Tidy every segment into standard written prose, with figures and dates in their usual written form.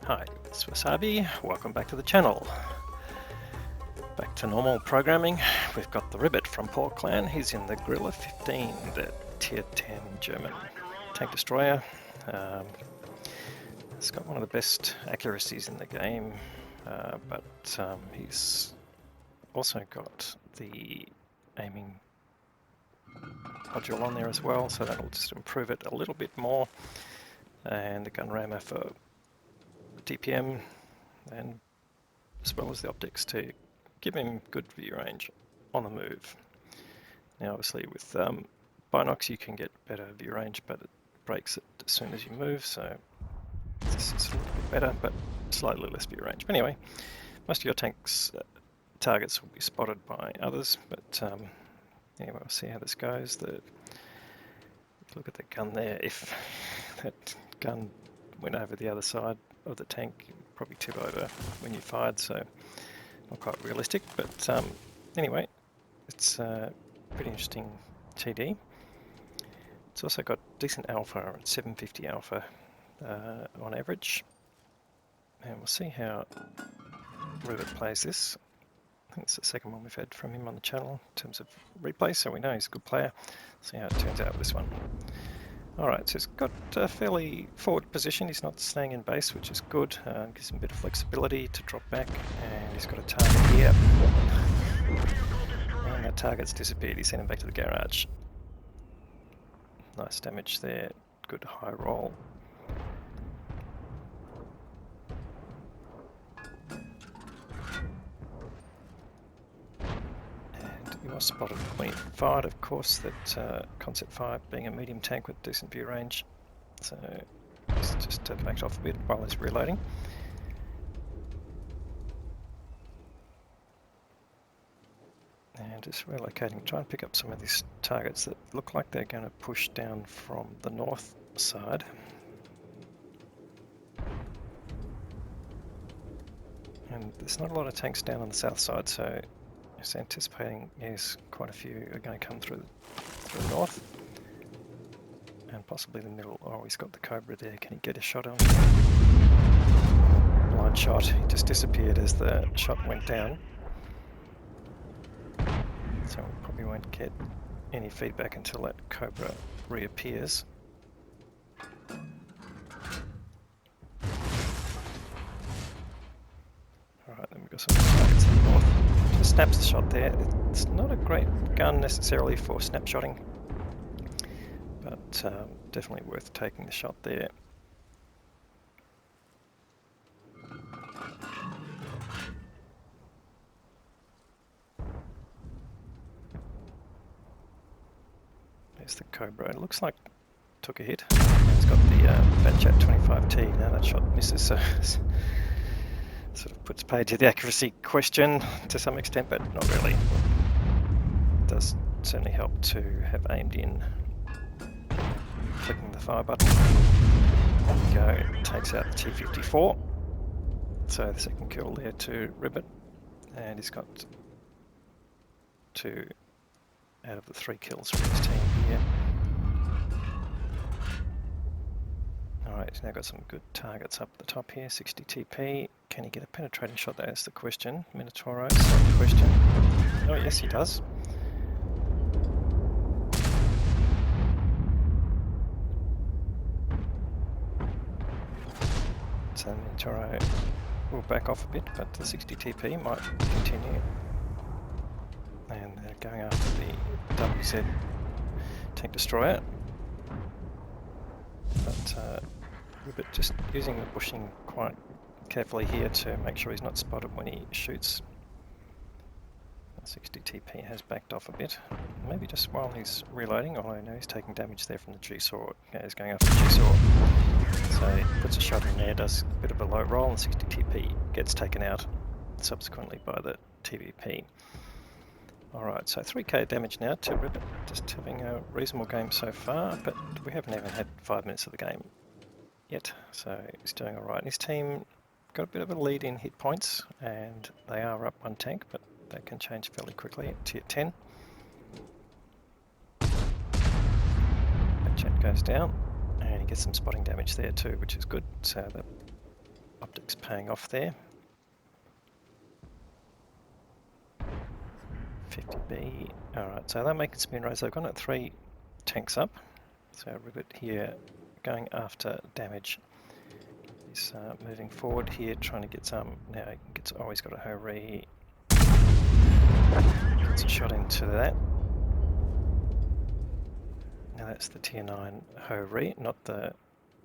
Hi, it's Wasabi. Welcome back to the channel. Back to normal programming. We've got TheRibbet from Port Clan. He's in the Grille 15, the tier 10 German tank destroyer. It's got one of the best accuracies in the game, but he's also got the aiming module on there as well, so that'll just improve it a little bit more. And the gun rammer for DPM, and as well as the optics to give him good view range on the move. Now obviously with binocs you can get better view range, but it breaks it as soon as you move, so this is a little bit better but slightly less view range. But anyway, most of your tanks targets will be spotted by others, but anyway, we'll see how this goes. Look at the gun there. If that gun went over the other side of the tank, you'd probably tip over when you fired, so not quite realistic. But anyway, it's a pretty interesting TD. It's also got decent alpha, 750 alpha on average, and we'll see how Ribbet plays this. I think it's the second one we've had from him on the channel in terms of replay, so we know he's a good player. See how it turns out with this one. Alright, so he's got a fairly forward position. He's not staying in base, which is good. Gives him a bit of flexibility to drop back, and he's got a target here. And that target's disappeared. He's sent him back to the garage. Nice damage there. Good high roll. He was spotted when he fired, of course, that Concept 5 being a medium tank with decent view range. So he's just backed off a bit while he's reloading. And just relocating, try and pick up some of these targets that look like they're going to push down from the north side. And there's not a lot of tanks down on the south side, so just anticipating, yes, quite a few are going to come through the north and possibly the middle. Oh, he's got the Cobra there. Can he get a shot on? Blind shot. He just disappeared as the shot went down, so we probably won't get any feedback until that Cobra reappears. Alright, then we've got some targets in the north. Just snaps the shot there. It's not a great gun necessarily for snapshotting, but definitely worth taking the shot there. There's the Cobra. It looks like took a hit. It's got the Batchat 25T. Now that shot misses, so sort of puts paid to the accuracy question to some extent, but not really. It does certainly help to have aimed in, clicking the fire button. There we go, takes out the T-54. So the second kill there to Ribbet, and he's got 2 out of the 3 kills for his team here. Alright, he's now got some good targets up the top here. 60 TP. Can he get a penetrating shot? That's the question. Minotauro, that's the question. Oh yes, he does. So Minotauro will back off a bit, but the 60 TP might continue. And they're going after the WZ tank destroyer. But Ribbet just using the bushing quite carefully here to make sure he's not spotted when he shoots. 60 TP has backed off a bit. Maybe just while he's reloading. Oh, I know he's taking damage there from the G-Saw. Yeah, he's going after the G-Saw. So he puts a shot in there, does a bit of a low roll, and 60 TP gets taken out subsequently by the TVP. Alright, so 3k damage now to Ribbet. Just having a reasonable game so far, but we haven't even had 5 minutes of the game yet, so he's doing alright. And his team got a bit of a lead in hit points, and they are up 1 tank, but that can change fairly quickly at tier 10. That jet goes down, and he gets some spotting damage there too, which is good. So that optics paying off there. 50B. Alright, so they're making some inroads. They've gone at 3 tanks up. So Ribbet here going after damage. He's moving forward here, trying to get some. Now he gets, oh, he's got a hurry. Gets a shot into that. Now that's the tier 9 hurry, not the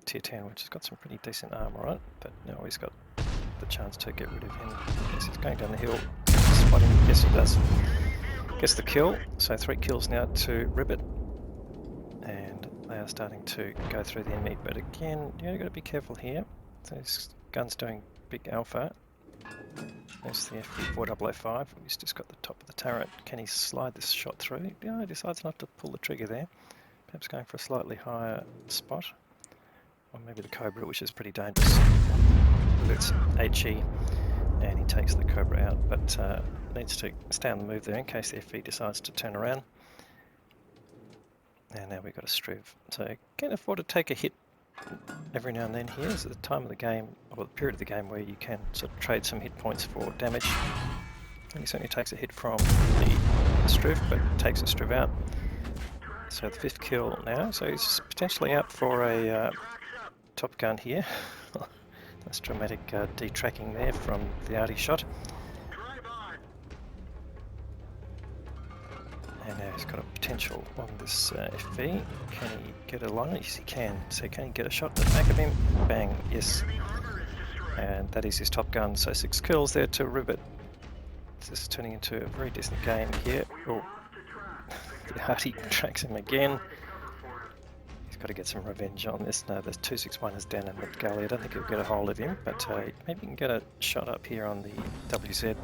tier 10, which has got some pretty decent armor on it. But now he's got the chance to get rid of him. Yes, he's going down the hill. Spotting. Yes, he does. Gets the kill. So 3 kills now to Ribbet. And they are starting to go through the enemy. But again, you've got to be careful here. This gun's doing big alpha. There's the FV4005. He's just got the top of the turret. Can he slide this shot through? No, he decides not to pull the trigger there. Perhaps going for a slightly higher spot. Or maybe the Cobra, which is pretty dangerous. It's HE, and he takes the Cobra out, but needs to stay on the move there in case the FV decides to turn around. And now we've got a Struve. So can afford to take a hit every now and then here. Is the time of the game, or the period of the game, where you can sort of trade some hit points for damage. And he certainly takes a hit from the Struve, but takes the Struve out. So the 5th kill now, so he's potentially out for a Top Gun here. That's dramatic detracking there from the arty shot. And now he's got a potential on this FV. Can he get a line? Yes, he can. So can he get a shot at the back of him? Bang, yes. And that is his Top Gun. So 6 kills there to Ribbet. This is turning into a very decent game here. Oh, the arty tracks him again. He's got to get some revenge on this. No, the 261 is down in the gully. I don't think he'll get a hold of him, but maybe he can get a shot up here on the WZ.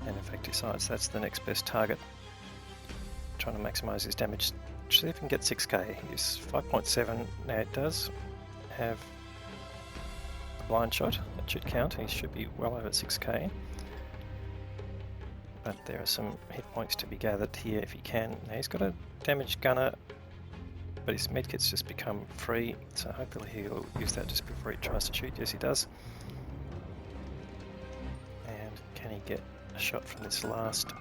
And in fact decides that's the next best target. Trying to maximise his damage. See if he can get 6k. He's 5.7. Now it does have a blind shot. That should count. He should be well over 6k. But there are some hit points to be gathered here if he can. Now he's got a damaged gunner, but his medkit's just become free, so hopefully he'll use that just before he tries to shoot. Yes, he does. And can he get a shot from this last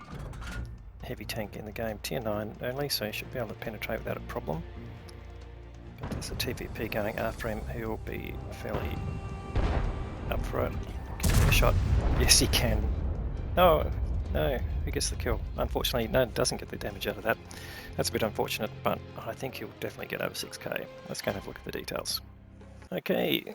heavy tank in the game? Tier 9 only, so he should be able to penetrate without a problem. But there's a TVP going after him. He'll be fairly up for it. Can he get a shot? Yes, he can. No. No, who gets the kill? Unfortunately, no, doesn't get the damage out of that. That's a bit unfortunate, but I think he'll definitely get over 6k. Let's go and have a look at the details. Okay,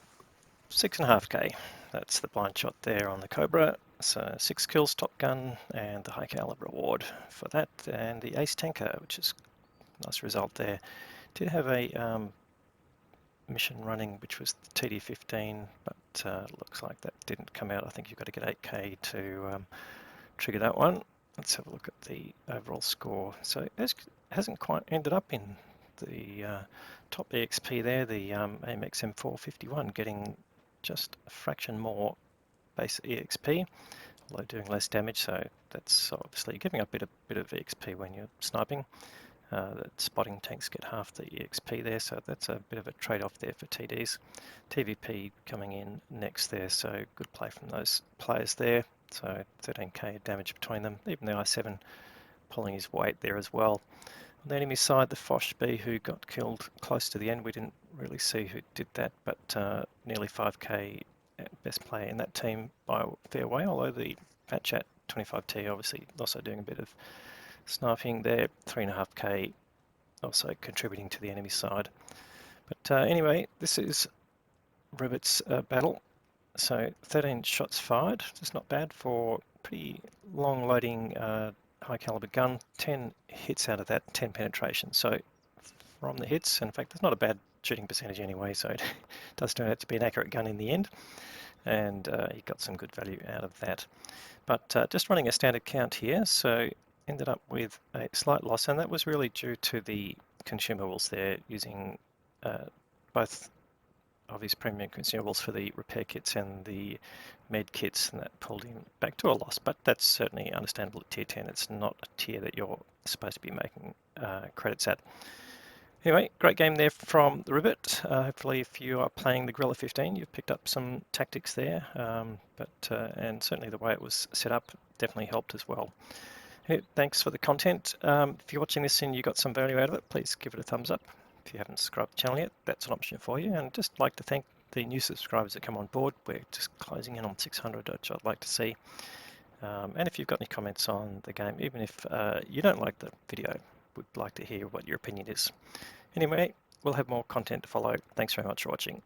6.5k. That's the blind shot there on the Cobra. So 6 kills, Top Gun, and the high caliber reward for that. And the Ace Tanker, which is a nice result there. Did have a mission running, which was the TD15, but looks like that didn't come out. I think you've got to get 8k to trigger that one. Let's have a look at the overall score. So it hasn't quite ended up in the top EXP there, the AMX M451, getting just a fraction more base EXP, although doing less damage, so that's obviously giving up a bit of EXP when you're sniping. The spotting tanks get half the EXP there, so that's a bit of a trade-off there for TDs. TVP coming in next there, so good play from those players there. So 13k damage between them. Even the I7 pulling his weight there as well. On the enemy side, the Foch B, who got killed close to the end, we didn't really see who did that, but nearly 5k best player in that team by a fair way, although the Fat Chat 25T obviously also doing a bit of sniping there, 3.5k also contributing to the enemy side. But anyway, this is Ribbet's battle. So 13 shots fired, just not bad for pretty long loading high caliber gun. 10 hits out of that, 10 penetration. So from the hits, in fact, it's not a bad shooting percentage anyway, so it does turn out to be an accurate gun in the end. And he got some good value out of that. But just running a standard count here, so ended up with a slight loss, and that was really due to the consumables there, using both of his premium consumables for the repair kits and the med kits, and that pulled him back to a loss. But that's certainly understandable at tier 10. It's not a tier that you're supposed to be making credits at. Anyway, great game there from TheRibbet. Hopefully if you are playing the Grille 15, you've picked up some tactics there, and certainly the way it was set up definitely helped as well. Hey, thanks for the content. If you're watching this and you got some value out of it, please give it a thumbs up. If you haven't subscribed to the channel yet, that's an option for you. And just like to thank the new subscribers that come on board. We're just closing in on 600, which I'd like to see. And if you've got any comments on the game, even if you don't like the video, we'd like to hear what your opinion is. Anyway, we'll have more content to follow. Thanks very much for watching.